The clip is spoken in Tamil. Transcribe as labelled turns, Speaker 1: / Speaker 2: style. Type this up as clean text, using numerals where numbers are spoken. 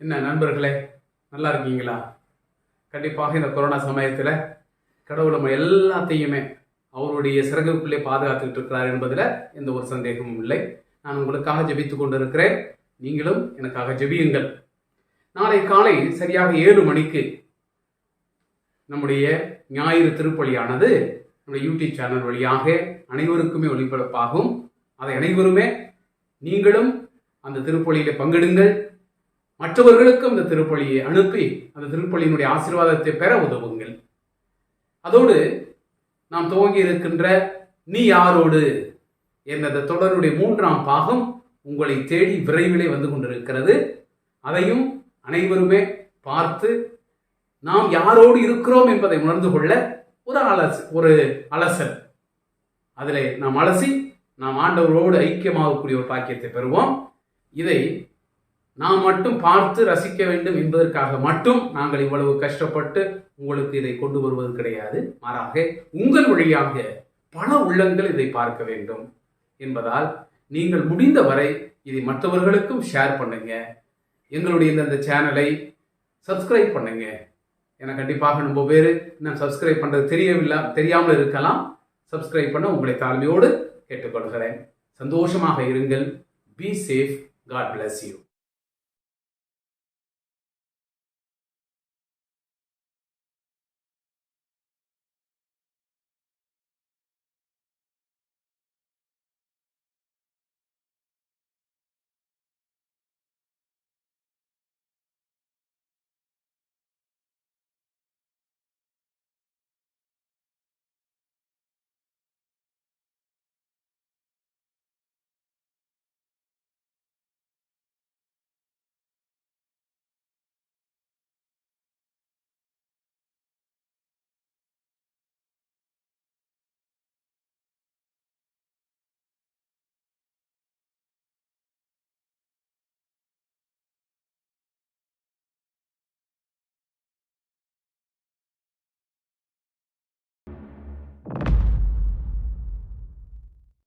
Speaker 1: என்ன நண்பர்களே, நல்லா இருக்கீங்களா? கண்டிப்பாக இந்த கொரோனா சமயத்தில் கடவுள் நம்ம எல்லாத்தையுமே அவருடைய சிறகுக்குள்ளே பாதுகாத்துக்கிட்டு இருக்கிறார் என்பதில் எந்த ஒரு சந்தேகமும் இல்லை. நான் உங்களுக்காக ஜெபித்துக் கொண்டிருக்கிறேன். நீங்களும் எனக்காக ஜெபியுங்கள். நாளை காலை சரியாக 7 மணிக்கு நம்முடைய ஞாயிறு திருப்பலியானது நம்முடைய யூடியூப் சேனல் வழியாக அனைவருக்குமே ஒளிபரப்பாகும். அதை அனைவருமே நீங்களும் அந்த திருப்பலியில பங்கெடுங்கள். மற்றவர்களுக்கும் இந்த திருப்பலியை அனுப்பி அந்த திருப்பலியினுடைய ஆசீர்வாதத்தை பெற உதவுங்கள். அதோடு நாம் துவங்கி இருக்கின்ற நீ யாரோடு என்ற தொடருடைய 3ஆம் பாகம் உங்களை தேடி விரைவிலே வந்து கொண்டிருக்கிறது. அதையும் அனைவருமே பார்த்து நாம் யாரோடு இருக்கிறோம் என்பதை உணர்ந்து கொள்ள ஒரு அலசல் அதிலே நாம் அலசி நாம் ஆண்டவரோடு ஐக்கியமாகக்கூடிய ஒரு பாக்கியத்தை பெறுவோம். இதை நாம் மட்டும் பார்த்து ரசிக்க வேண்டும் என்பதற்காக மட்டும் நாங்கள் இவ்வளவு கஷ்டப்பட்டு உங்களுக்கு இதை கொண்டு வருவது கிடையாது. மாறாக உங்கள் வழியாக பல உள்ளங்கள் இதை பார்க்க வேண்டும் என்பதால் நீங்கள் முடிந்த வரை இதை மற்றவர்களுக்கும் ஷேர் பண்ணுங்க. எங்களுடைய இந்த சேனலை சப்ஸ்கிரைப் பண்ணுங்க. ஏன்னா கண்டிப்பாக நம்ம பேர் இன்னும் சப்ஸ்கிரைப் பண்ணுறது தெரியாமல் இருக்கலாம். சப்ஸ்கிரைப் பண்ண உங்களை தாழ்மையோடு கேட்டுக்கொள்கிறேன். சந்தோஷமாக இருங்கள். Be safe. God bless you.